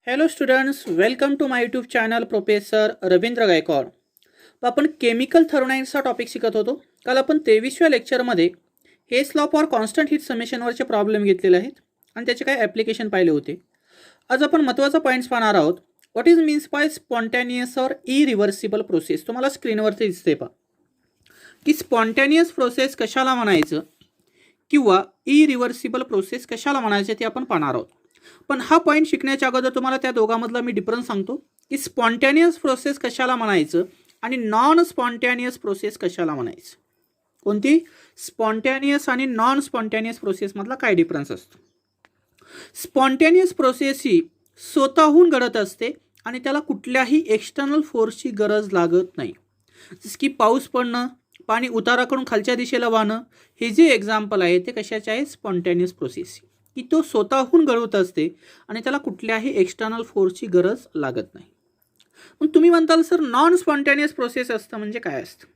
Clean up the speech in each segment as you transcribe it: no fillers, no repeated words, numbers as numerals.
Hello students, welcome to my YouTube channel professor Ravindra Gaikwad. आपण chemical थर्मोडायनामिक्सचा topic शिकत होतो. काल आपण 23व्या लेक्चरमध्ये Hess law for constant heat समेशनवरचे प्रॉब्लेम घेतलेले आहेत आणि त्याचे काय ॲप्लिकेशन पाहिले होते. आज आपण महत्त्वाचा पॉईंट्स पाहणार आहोत. What is means bye spontaneous or irreversible process. तुम्हाला स्क्रीनवरती दिसते पहा की स्पॉन्टॅनियस प्रोसेस कशाला म्हणायचं किंवा इरिव्हर्सिबल प्रोसेस कशाला म्हणायचे ते आपण पाहणार आहोत. पण हा पॉईंट शिकण्याच्या अगोदर तुम्हाला त्या दोघांमधला मी डिफरन्स सांगतो की स्पॉन्टॅनियस प्रोसेस कशाला म्हणायचं आणि नॉन स्पॉन्टॅनियस प्रोसेस कशाला म्हणायचं. कोणती स्पॉन्टॅनियस आणि नॉन स्पॉन्टॅनियस प्रोसेसमधला काय डिफरन्स असतो. स्पॉन्टॅनियस प्रोसेस ही स्वतःहून घडत असते आणि त्याला कुठल्याही एक्सटर्नल फोर्सची गरज लागत नाही. जसं की पाऊस पडणं, पाणी उताराकडून खालच्या दिशेला वाहणं, हे जे एक्झाम्पल आहे ते कशाचे आहे, स्पॉन्टॅनियस प्रोसेस, की तो स्वतःहून घडत असते आणि त्याला कुठल्याही एक्सटर्नल फोर्सची गरज लागत नाही. मग तुम्ही म्हणताल सर नॉन स्पॉन्टॅनियस प्रोसेस असतं म्हणजे काय असतं.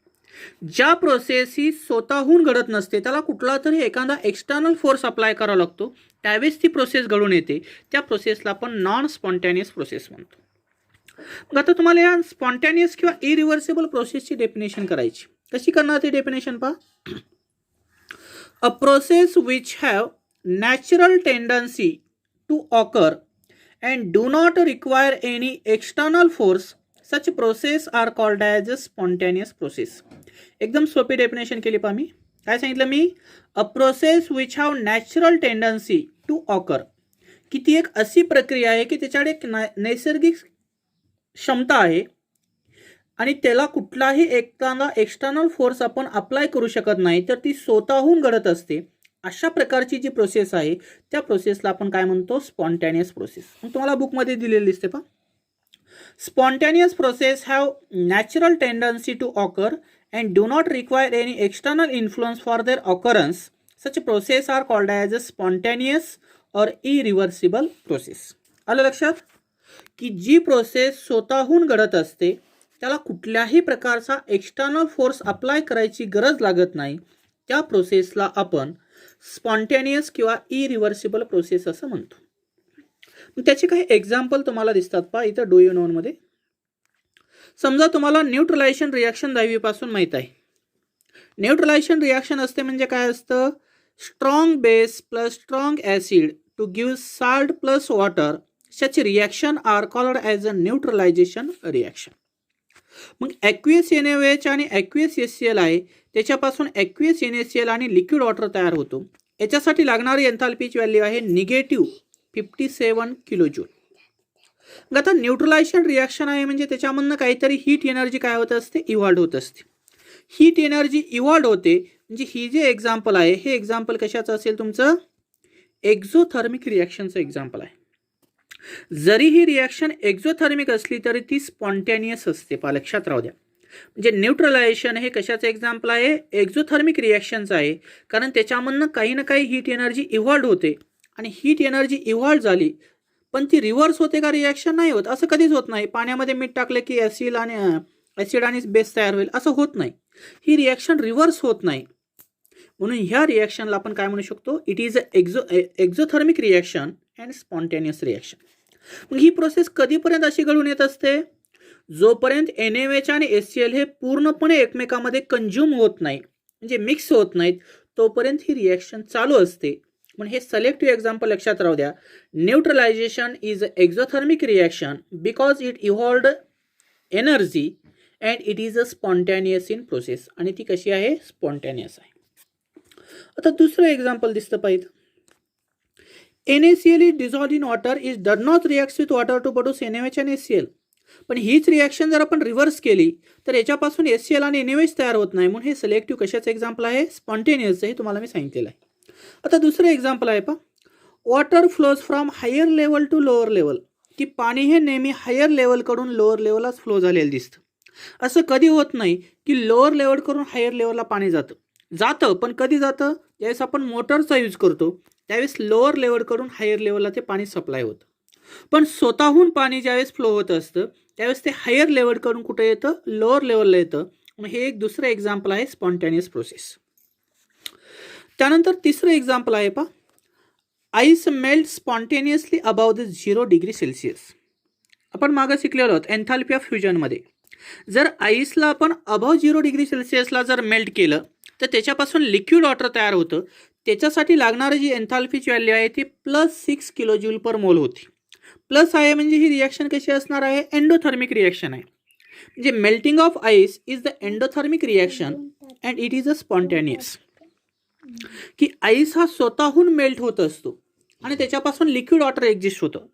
ज्या प्रोसेस ही स्वतःहून घडत नसते, त्याला कुठला तरी एखादा एक्सटर्नल फोर्स अप्लाय करावा लागतो, त्यावेळेस ती प्रोसेस घडून येते, त्या प्रोसेसला आपण नॉन स्पॉन्टॅनियस प्रोसेस म्हणतो. मग आता तुम्हाला या स्पॉन्टॅनियस किंवा इरिव्हर्सिबल प्रोसेसची डेफिनेशन करायची. कशी करणार ती डेफिनेशन पहा. अ process which have natural tendency to occur and do not require any external force, such process are called as a spontaneous process. एकदम सोपी डेफिनेशन केली पहा. मी काय सांगितलं, मी a process which have natural tendency to occur, की ती एक अशी प्रक्रिया आहे की त्याच्याकडे एक नैसर्गिक क्षमता आहे आणि त्याला कुठलाही एखादा एक्सटर्नल फोर्स आपण अप्लाय करू शकत नाही, तर ती स्वतःहून घडत असते. अशा प्रकारची जी प्रोसेस आहे त्या प्रोसेसला आपण काय म्हणतो, स्पॉन्टॅनियस प्रोसेस. मग तुम्हाला बुकमध्ये दिलेली दिसते पहा. Spontaneous process have natural tendency to occur and do not require any external influence for their occurrence, such process are called as a spontaneous or irreversible process. आलं लक्षात, की जी प्रोसेस स्वतःहून घडत असते, त्याला कुठल्याही प्रकारचा एक्सटर्नल फोर्स अप्लाय करायची गरज लागत नाही, त्या प्रोसेसला आपण स्पॉन्टॅनियस किंवा इरिव्हर्सिबल प्रोसेस असं म्हणतो. त्याचे काही एक्झाम्पल तुम्हाला दिसतात पहा इथं डू यू नोन मध्ये. समजा तुम्हाला न्यूट्रलायझेशन रिॲक्शन 10वी पासून माहीत आहे. न्यूट्रलायझेशन रिॲक्शन असते म्हणजे काय असतं, strong base plus strong acid to give salt plus water, such reaction are called as a neutralisation reaction. मग ॲक्वियस NaOH आणि ॲक्वियस HCl आहे, त्याच्यापासून ॲक्वियस NaCl आणि लिक्विड वॉटर तयार होतो. याच्यासाठी लागणारी एन्थाल्पीची व्हॅल्यू आहे -57 किलो जूल. मग आता न्यूट्रलायझेशन रिॲक्शन आहे म्हणजे त्याच्यामधनं काहीतरी हीट एनर्जी काय होत असते, इव्हॉल्ड होत असते. हीट एनर्जी इव्हॉल्ड होते म्हणजे ही जे एक्झाम्पल आहे हे एक्झाम्पल कशाचं असेल, तुमचं एक्झोथर्मिक रिॲक्शनचं एक्झाम्पल आहे. जरी ही रिॲक्शन एक्झोथर्मिक असली तरी ती स्पॉन्टॅनियस असते. पहा लक्षात राहू द्या. म्हणजे न्यूट्रलायझेशन हे कशाचं एक्झाम्पल आहे, एक्झोथर्मिक रिॲक्शनचं आहे, कारण त्याच्यामधनं काही ना काही हीट एनर्जी इव्हॉल्ड होते आणि हीट एनर्जी इव्हॉल्ड झाली पण ती रिव्हर्स होते का, रिॲक्शन नाही होत. असं कधीच होत नाही. पाण्यामध्ये मीठ टाकले की ॲसिड आणि बेस तयार होईल असं होत नाही. ही रिॲक्शन रिव्हर्स होत नाही. म्हणून ह्या रिॲक्शनला आपण काय म्हणू शकतो, it is exothermic reaction and spontaneous reaction. मग ही प्रोसेस कधीपर्यंत अशी घडून येत असते, जोपर्यंत NaOH आणि HCl हे पूर्णपणे एकमेकांमध्ये कंझ्युम होत नाही, म्हणजे मिक्स होत नाहीत, तोपर्यंत ही रिॲक्शन चालू असते. म्हणून हे सिलेक्टिव्ह एक्झाम्पल लक्षात राहू द्या. Neutralisation is exothermic reaction because it evolved energy and it is a spontaneous in process, आणि ती कशी आहे, स्पॉन्टॅनियस आहे. आता दुसरं एक्झाम्पल दिसतं पाहिजे. NaCl is dissolved in water, it does not react with water to produce NaOH and HCl. पण हीच रिॲक्शन जर आपण रिव्हर्स केली तर याच्यापासून HCl आणि NaOH तयार होत नाही. म्हणून हे सिलेक्टिव्ह कशाचं एक्झाम्पल आहे, स्पॉन्टेनियस, हे तुम्हाला मी सांगितलेलं आहे. आता दुसरं एक्झाम्पल आहे पहा. Water flows from higher level to lower level, की पाणी हे नेहमी हायर लेवलकडून लोअर लेवललाच फ्लो झालेलं दिसतं. असं कधी होत नाही की लोअर लेवलकडून हायर लेवलला पाणी जातं पण कधी जातं, ज्यावेळेस आपण मोटरचा यूज करतो त्यावेळेस लोअर लेवलकडून हायर लेवलला ते पाणी सप्लाय होतं. पण स्वतःहून पाणी ज्यावेळेस फ्लो होत असतं त्यावेळेस ते हायर लेवलकडून कुठे येतं, लोअर लेवलला येतं. मग हे एक दुसरं एक्झाम्पल आहे स्पॉन्टॅनियस प्रोसेस. त्यानंतर तिसरं एक्झाम्पल आहे पहा. Ice melt spontaneously above the 0 degree Celsius. आपण मागं शिकलेलो आहोत एन्थाल्पी ऑफ फ्युजनमध्ये. जर आईसला आपण अबाव 0 डिग्री सेल्सिअसला जर मेल्ट केलं तर त्याच्यापासून लिक्विड वॉटर तयार होतं. त्याच्यासाठी लागणारी जी एन्थाल्पीची व्हॅल्यू आहे ती +6 किलोजूल पर मोल होती. प्लस आहे म्हणजे ही रिॲक्शन कशी असणार आहे, एंडोथर्मिक रिॲक्शन आहे. म्हणजे melting of ice is the endothermic reaction and it is a spontaneous. की आईस हा स्वतःहून मेल्ट होत असतो आणि त्याच्यापासून लिक्विड वॉटर एक्झिस्ट होतं.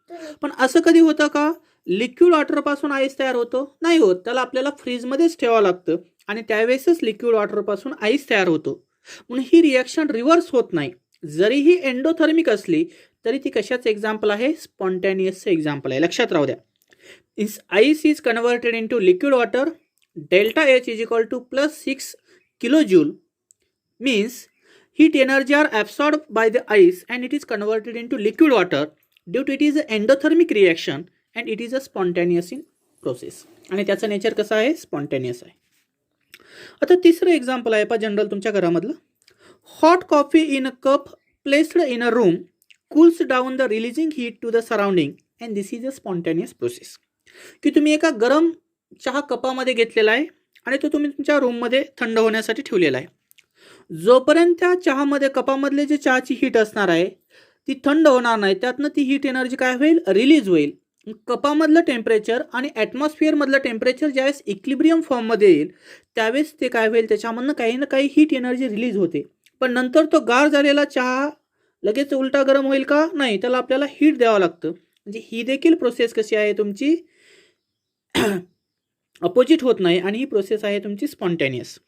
पण असं कधी होतं का, लिक्विड वॉटरपासून आईस तयार होतो? नाही होत. त्याला आपल्याला फ्रीजमध्येच ठेवावं लागतं आणि त्यावेळेसच लिक्विड वॉटरपासून आईस तयार होतो. म्हणून ही रिॲक्शन रिव्हर्स होत नाही. जरी ही एंडोथर्मिक असली तरी ती कशाचं एक्झाम्पल आहे, स्पॉन्टेनियसचं एक्झाम्पल आहे. लक्षात राहू द्या. Ice is converted into liquid water. Delta H is equal to +6 kilojule means heat energy are absorbed by the ice and it is converted into liquid water due to it is an endothermic reaction and it is a spontaneous in process. आणि त्याचं nature कसं आहे, spontaneous आहे. आता तिसरं example आहे पहा general तुमच्या घरामधलं. Hot coffee in a cup placed in a room cools down the releasing heat to the surrounding and this is a spontaneous process. की तुम्ही एका गरम चहा कपामध्ये घेतलेला आहे आणि तो तुम्ही तुमच्या रूममध्ये थंड होण्यासाठी ठेवलेला आहे. जोपर्यंत त्या चहामध्ये कपामधले जे चहाची हीट असणार आहे ती थंड होणार नाही, त्यातनं ती हीट एनर्जी काय होईल, रिलीज होईल. कपामधलं टेम्परेचर आणि ॲटमॉस्फिअरमधलं टेम्परेचर ज्यावेळेस इक्लिब्रियम फॉर्ममध्ये येईल त्यावेळेस ते काय होईल, त्याच्यामधनं काही ना काही हीट एनर्जी रिलीज होते. पण नंतर तो गार झालेला चहा लगेच उलटा गरम होईल का, नाही, त्याला आपल्याला हीट द्यावं लागतं. म्हणजे ही देखील प्रोसेस कशी आहे तुमची, अपोजिट होत नाही आणि ही प्रोसेस आहे तुमची स्पॉन्टेनियस.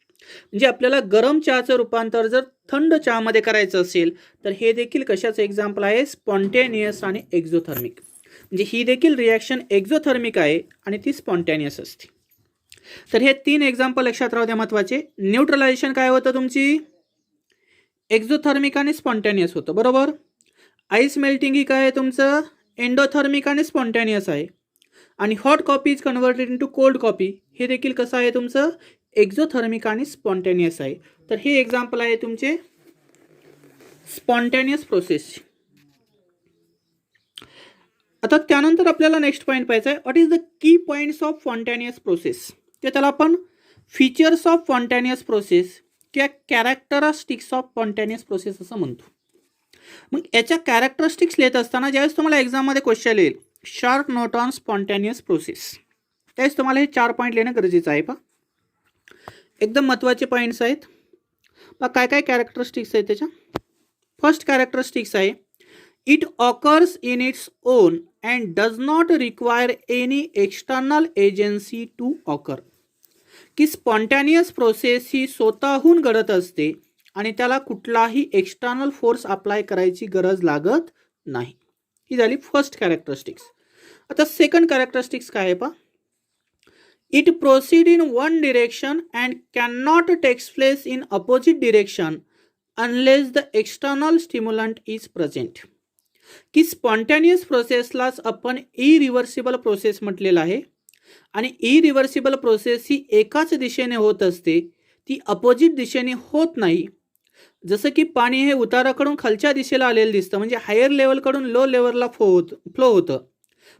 म्हणजे आपल्याला गरम चहाचं रूपांतर जर थंड चहामध्ये करायचं असेल तर हे देखील कशाचं एक्झाम्पल आहे, स्पॉन्टेनियस आणि एक्झोथर्मिक. म्हणजे ही देखील रिॲक्शन एक्झोथर्मिक आहे आणि ती स्पॉन्टेनियस असते. तर हे 3 एक्झाम्पल लक्षात राहू द्या महत्त्वाचे. न्यूट्रलायझेशन काय होतं तुमची, एक्झोथर्मिक आणि स्पॉन्टेनियस होतं, बरोबर. आईस मेल्टिंग ही काय आहे तुमचं, एंडोथर्मिक आणि स्पॉन्टेनियस आहे. आणि hot coffee is converted into cold coffee हे देखील कसं आहे तुमचं, एक्झोथर्मिक आणि स्पॉन्टेनियस आहे. तर हे एक्झाम्पल आहे तुमचे स्पॉन्टेनियस प्रोसेसचे. आता त्यानंतर आपल्याला नेक्स्ट पॉईंट पाहायचा आहे, what is the key points of spontaneous process. ते त्याला आपण फीचर्स ऑफ स्पॉन्टेनियस प्रोसेस किंवा कॅरेक्टरिस्टिक्स ऑफ स्पॉन्टेनियस प्रोसेस असं म्हणतो. मग याच्या कॅरेक्टरिस्टिक्स लिहित असताना ज्यावेळेस तुम्हाला एक्झाममध्ये क्वेश्चन येईल short note on spontaneous process, त्यावेळेस तुम्हाला हे 4 पॉईंट लिहिणं गरजेचं आहे. पहा एकदम महत्त्वाचे पॉईंट्स आहेत. पहा काय काय कॅरेक्टरिस्टिक्स आहेत त्याच्या. फर्स्ट कॅरेक्टरिस्टिक्स आहे, it occurs in its own and does not require any external agency to occur. की स्पॉन्टेनियस प्रोसेस ही स्वतःहून घडत असते आणि त्याला कुठलाही एक्सटर्नल फोर्स अप्लाय करायची गरज लागत नाही. ही झाली फर्स्ट कॅरेक्टरिस्टिक्स. आता सेकंड कॅरेक्टरिस्टिक्स काय आहे पहा, it proceed in one direction and can not takes place in opposite direction unless the external stimulant is present. की स्पॉन्टेनियस प्रोसेसलाच आपण इरिव्हर्सिबल प्रोसेस म्हटलेलं आहे आणि इरिव्हर्सिबल प्रोसेस ही एकाच दिशेने होत असते, ती अपोजिट दिशेने होत नाही. जसं की पाणी हे उताराकडून खालच्या दिशेला आलेलं दिसतं, म्हणजे हायर लेवलकडून लो लेवलला फ्लो होतं.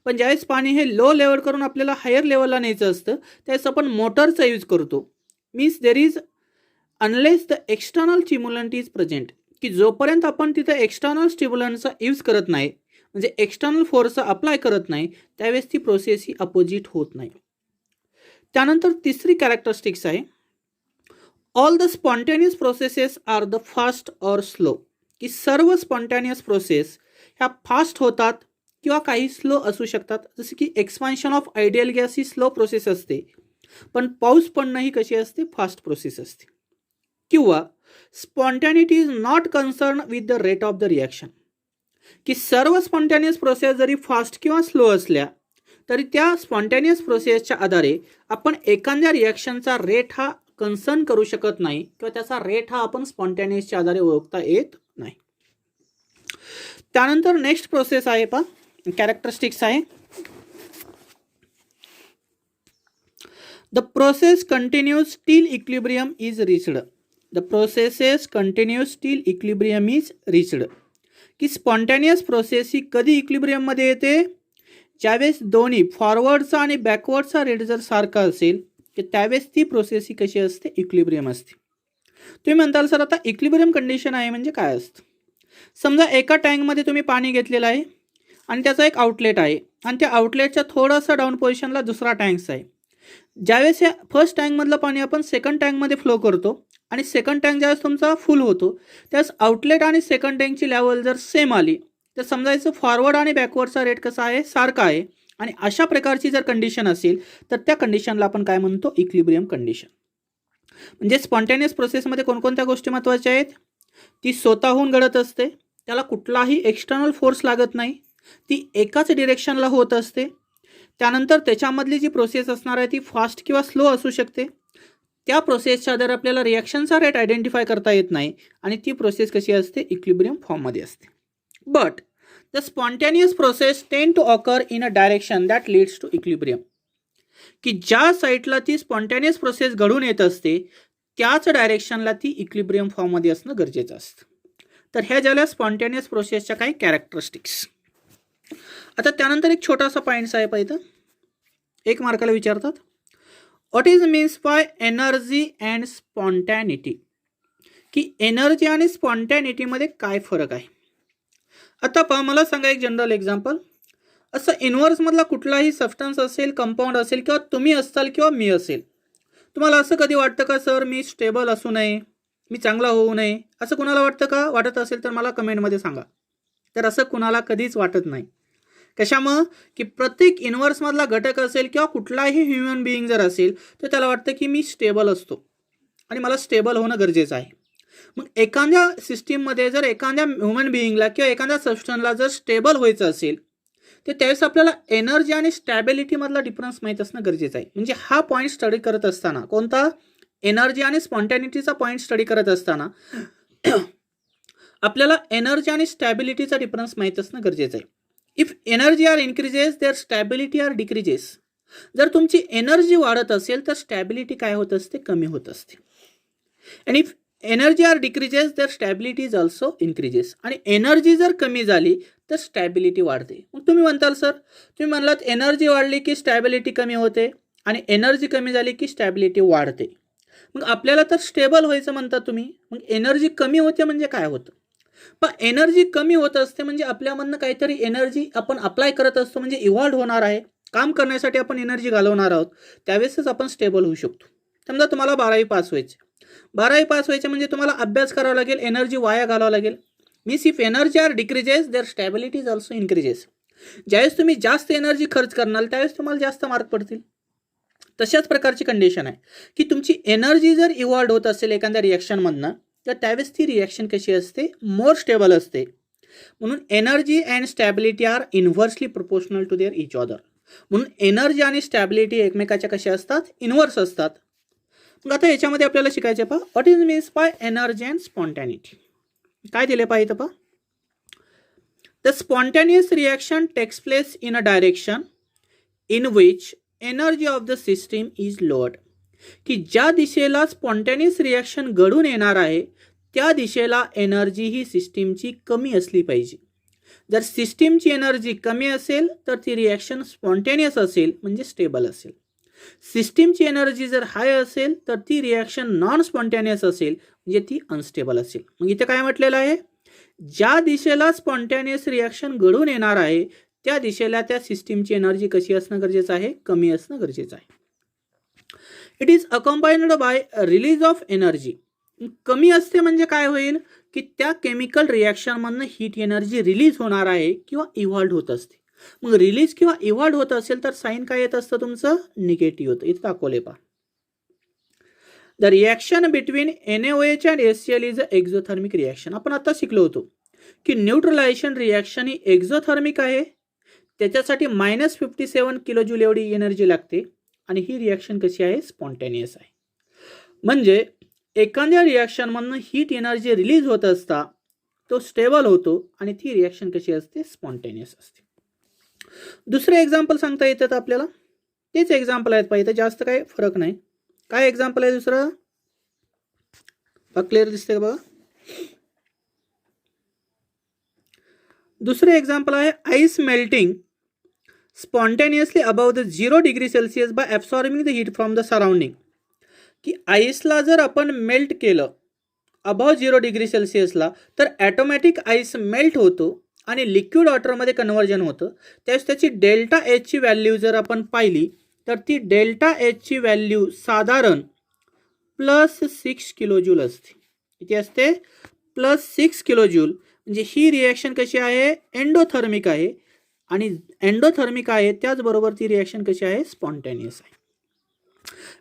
पण ज्यावेळेस पाणी हे लो लेवल करून आपल्याला हायर लेवलला न्यायचं असतं त्यावेळेस आपण मोटरचा यूज करतो. Means there is unless the external stimulant is present. की जोपर्यंत आपण तिथं एक्सटर्नल स्टिम्युलंटचा यूज करत नाही, म्हणजे एक्सटर्नल फोर्सचा अप्लाय करत नाही, त्यावेळेस ती प्रोसेस ही अपोजिट होत नाही. त्यानंतर तिसरी कॅरेक्टरिस्टिक्स आहे, all the spontaneous processes are the fast or slow. की सर्व स्पॉन्टेनियस प्रोसेस ह्या फास्ट होतात किंवा काही स्लो असू शकतात. जसे की expansion of ideal gas he slow process असते, पण पाऊस पडणं ही कशी असते, फास्ट प्रोसेस असते. किंवा spontaneity is not concern with the rate of the reaction. की सर्व स्पॉन्टेनियस प्रोसेस जरी फास्ट किंवा स्लो असल्या तरी त्या स्पॉन्टेनियस प्रोसेसच्या आधारे आपण एखाद्या रिॲक्शनचा रेट हा कन्सर्न करू शकत नाही किंवा त्याचा रेट हा आपण स्पॉन्टेनियसच्या आधारे ओळखता येत नाही. त्यानंतर नेक्स्ट प्रोसेस आहे पहा, कॅरेक्टरिस्टिक्स आहे, the process continues till equilibrium is reached. The processes continues till equilibrium is reached. की स्पॉन्टॅनियस प्रोसेस ही कधी इक्विलिब्रियममध्ये येते, ज्यावेळेस दोन्ही फॉरवर्डचा आणि बॅकवर्डचा रेट जर सारखा असेल की त्यावेळेस ती प्रोसेस ही कशी असते, इक्विलिब्रियम असते. तुम्ही म्हणताल सर आता इक्विलिब्रियम कंडिशन आहे म्हणजे काय असतं. समजा एका टँकमध्ये तुम्ही पाणी घेतलेलं आहे आणि त्याचा एक आउटलेट आहे आणि त्या आउटलेटच्या थोडंसं डाऊन पोझिशनला दुसरा टँक्स आहे. ज्यावेळेस या फर्स्ट टँकमधलं पाणी आपण सेकंड टँकमध्ये फ्लो करतो आणि सेकंड टँक ज्यावेळेस तुमचा फुल होतो त्यावेळेस आउटलेट आणि सेकंड टँकची लेवल जर सेम आली तर समजायचं फॉरवर्ड आणि बॅकवर्डचा रेट कसा आहे, सारखा आहे. आणि अशा प्रकारची जर कंडिशन असेल तर त्या कंडिशनला आपण काय म्हणतो, इक्विलिब्रियम कंडिशन. म्हणजे स्पॉन्टेनियस प्रोसेसमध्ये कोणकोणत्या गोष्टी महत्त्वाच्या आहेत, ती स्वतःहून घडत असते, त्याला कुठलाही एक्सटर्नल फोर्स लागत नाही, ती एकाच डिरेक्शनला होत असते. त्यानंतर त्याच्यामधली जी प्रोसेस असणार आहे ती फास्ट किंवा स्लो असू शकते. त्या प्रोसेसच्या आधारे आपल्याला रिॲक्शनचा रेट आयडेंटिफाय करता येत नाही आणि ती प्रोसेस कशी असते, इक्विलिब्रियम फॉर्ममध्ये असते. But the spontaneous process tend to occur in a direction that leads to equilibrium. की ज्या साईडला ती स्पॉन्टेनियस प्रोसेस घडून येत असते त्याच डायरेक्शनला ती इक्विलिब्रियम फॉर्ममध्ये असणं गरजेचं असतं. तर ह्या झाल्या स्पॉन्टेनियस प्रोसेसच्या काही कॅरेक्टरिस्टिक्स. आता त्यानंतर एक छोटासा पॉईंट्स आहे पाहिजे, एक मार्काला विचारतात, what is means by energy and spontaneity. की एनर्जी आणि स्पॉन्टॅनिटीमध्ये काय फरक आहे. आता पहा, मला सांगा एक जनरल एक्झाम्पल. असं इन्व्हर्समधला कुठलाही सबस्टन्स असेल, कंपाऊंड असेल किंवा तुम्ही असाल किंवा मी असेल, तुम्हाला असं कधी वाटतं का सर मी स्टेबल असू नये, मी चांगला होऊ नये, असं कुणाला वाटतं का. वाटत असेल तर मला कमेंटमध्ये सांगा. तर असं कुणाला कधीच वाटत नाही. कशामुळं, की प्रत्येक इन्व्हर्समधला घटक असेल किंवा कुठलाही ह्युमन बिईंग जर असेल तर त्याला वाटतं की मी स्टेबल असतो आणि मला स्टेबल होणं गरजेचं आहे. मग एखाद्या सिस्टीममध्ये जर एखाद्या ह्युमन बिईंगला किंवा एखाद्या सबस्टन्सला जर स्टेबल व्हायचं असेल तर त्यावेळेस आपल्याला एनर्जी आणि स्टॅबिलिटीमधला डिफरन्स माहीत असणं गरजेचं आहे. म्हणजे हा पॉईंट स्टडी करत असताना, कोणता, एनर्जी आणि स्पॉन्टॅनिटीचा पॉईंट स्टडी करत असताना आपल्याला एनर्जी आणि स्टॅबिलिटीचा डिफरन्स माहीत असणं गरजेचं आहे. If energy are increases their stability are decreases. जर तुमची एनर्जी वाढत असेल तर स्टॅबिलिटी काय होत असते, कमी होत असते. आणि if energy are decreases their stability is also increases. आणि एनर्जी जर कमी झाली तर स्टॅबिलिटी वाढते. मग तुम्ही म्हणताल सर, तुम्ही म्हणलात एनर्जी वाढली की स्टॅबिलिटी कमी होते आणि एनर्जी कमी झाली की स्टॅबिलिटी वाढते. मग आपल्याला तर स्टेबल व्हायचं म्हणता तुम्ही, मग एनर्जी कमी होते म्हणजे काय होतं. पण एनर्जी कमी होत असते म्हणजे आपल्यामधनं काहीतरी एनर्जी आपण अप्लाय करत असतो, म्हणजे इव्हॉल्व होणार आहे, काम करण्यासाठी आपण एनर्जी घालवणार आहोत, त्यावेळेसच आपण स्टेबल होऊ शकतो. समजा तुम्हाला 12वी पास व्हायचे, 12वी पास व्हायचे म्हणजे तुम्हाला अभ्यास करावा लागेल, एनर्जी वाया घालावं लागेल. Means if energy are decreases their stability is also increases. ज्यावेळेस तुम्ही जास्त एनर्जी खर्च करणार त्यावेळेस तुम्हाला जास्त मार्क पडतील. तशाच प्रकारची कंडिशन आहे की तुमची एनर्जी जर इव्हॉल्व होत असेल एखाद्या रिॲक्शनमधनं तर त्यावेळेस ती रिॲक्शन कशी असते, मोर स्टेबल असते. म्हणून energy and stability are inversely proportional to their each other. म्हणून एनर्जी आणि स्टॅबिलिटी एकमेकाच्या कशा असतात, इन्व्हर्स असतात. मग आता याच्यामध्ये आपल्याला शिकायचं पहा, what is means by energy and spontaneity. काय दिले पाहिजे पहा, the spontaneous reaction takes place in a direction in which energy of the system is lowered. की ज्या दिशेला स्पॉन्टॅनियस रिॲक्शन घडून येणार आहे त्या दिशेला एनर्जी ही सिस्टीमची कमी असली पाहिजे. जर सिस्टीमची एनर्जी कमी असेल तर ती रिॲक्शन स्पॉन्टेनियस असेल म्हणजे स्टेबल असेल. सिस्टीमची एनर्जी जर हाय असेल तर ती रिॲक्शन नॉन स्पॉन्टेनियस असेल म्हणजे ती अनस्टेबल असेल. मग इथे काय म्हटलेलं आहे, ज्या दिशेला स्पॉन्टेनियस रिॲक्शन घडून येणार आहे त्या दिशेला त्या सिस्टीमची एनर्जी कशी असणं गरजेचं आहे, कमी असणं गरजेचं आहे. It is accompanied by release of energy. कमी असते म्हणजे काय होईल की त्या केमिकल रिॲक्शनमधनं हीट एनर्जी रिलीज होणार आहे किंवा इव्हॉल्व होत असते. मग रिलीज किंवा इव्हॉल्व होत असेल तर साईन काय येत असतं तुमचं, निगेटिव्ह होतं. इथं दाखवले पहा, the reaction between NaOH and HCl is a exothermic reaction. आपण आता शिकलो होतो की न्यूट्रलायझेशन रिॲक्शन ही एक्झोथर्मिक आहे, त्याच्यासाठी -57 किलोजूल एवढी एनर्जी लागते आणि ही रिॲक्शन कशी आहे, स्पॉन्टेनियस आहे. म्हणजे एखाद्या रिॲक्शनमधनं हीट एनर्जी रिलीज होत असता तो स्टेबल होतो आणि ती रिॲक्शन कशी असते, स्पॉन्टेनियस असते. दुसरे एक्झाम्पल सांगता येतात आपल्याला, तेच एक्झाम्पल आहेत पाहिजे, जास्त काही फरक नाही. काय एक्झाम्पल आहे दुसरं, क्लिअर दिसतंय का बघा. दुसरे एक्झाम्पल आहे ice melting spontaneously above the 0 degree Celsius by absorbing the heat from the surrounding. की आईसला जर आपण मेल्ट केलं अबाव 0 डिग्री सेल्सिअसला तर ॲटोमॅटिक आईस मेल्ट होतो आणि लिक्विड वॉटरमध्ये कन्व्हर्जन होतं. त्यावेळेस त्याची डेल्टा एचची व्हॅल्यू जर आपण पाहिली तर ती डेल्टा एचची व्हॅल्यू साधारण +6 किलोजूल असते. किती असते? +6 किलोजूल. म्हणजे ही रिॲक्शन कशी आहे? एंडोथर्मिक आहे. आणि एंडोथर्मिक आहे त्याचबरोबर ती रिॲक्शन कशी आहे? स्पॉन्टेनियस आहे.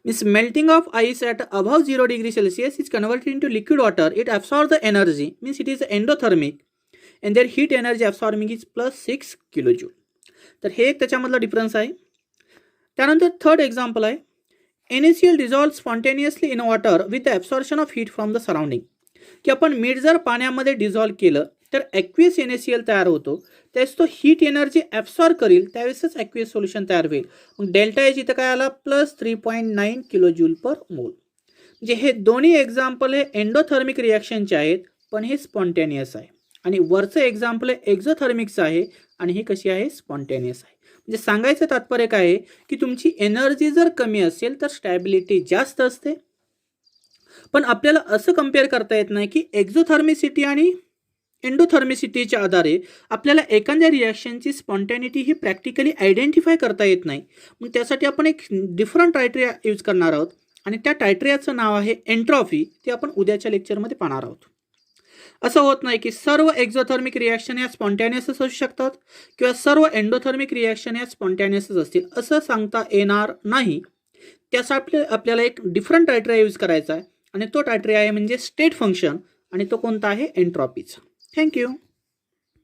Means melting of ice at above 0 degree Celsius is converted into liquid water. It absorb the energy means it is endothermic and there heat energy absorbing is +6 kilojoule. तर हे एक त्याच्यामधला डिफरन्स आहे. त्यानंतर third example आहे NaCl dissolve spontaneously in water with the absorption of heat from the surrounding. की आपण मीठ जर पाण्यामध्ये डिझॉल्व केलं तर ॲक्वियस NaCl तयार होतो. त्यावेळेस तो हीट एनर्जी ॲब्सॉर्ब करील त्यावेळेसच ॲक्वियस सोल्युशन तयार होईल. मग डेल्टा एच इथं काय आला? +3.9 किलोजूल पर मोल. म्हणजे हे दोन्ही एक्झाम्पल हे एंडोथर्मिक रिॲक्शनचे आहेत पण हे स्पॉन्टेनियस आहे. आणि वरचं एक्झाम्पल हे एक्झोथर्मिकचं आहे आणि हे कशी आहे? स्पॉन्टेनियस आहे. म्हणजे सांगायचं तात्पर्य काय आहे की तुमची एनर्जी जर कमी असेल तर स्टॅबिलिटी जास्त असते. पण आपल्याला असं कम्पेअर करता येत नाही की एक्झोथर्मिसिटी आणि एंडोथर्मिसिटीच्या आधारे आपल्याला एखाद्या रिॲक्शनची स्पॉन्टॅनिटी ही प्रॅक्टिकली आयडेंटिफाय करता येत नाही. मग त्यासाठी आपण एक डिफरंट क्रायटेरिया यूज करणार आहोत आणि त्या क्रायटेरियाचं नाव आहे एंट्रॉफी. ते आपण उद्याच्या लेक्चरमध्ये पाहणार आहोत. असं होत नाही की सर्व एक्झोथर्मिक रिॲक्शन या स्पॉन्टॅनियसच असू शकतात किंवा सर्व एंडोथर्मिक रिॲक्शन या स्पॉन्टॅनियसच असतील असं सांगता येणार नाही. त्यासाठी आपल्याला एक डिफरंट क्रायटेरिया यूज करायचा आहे आणि तो क्रायटेरिया आहे म्हणजे स्टेट फंक्शन आणि तो कोणता आहे? एंट्रॉपीचा. थँक्यू.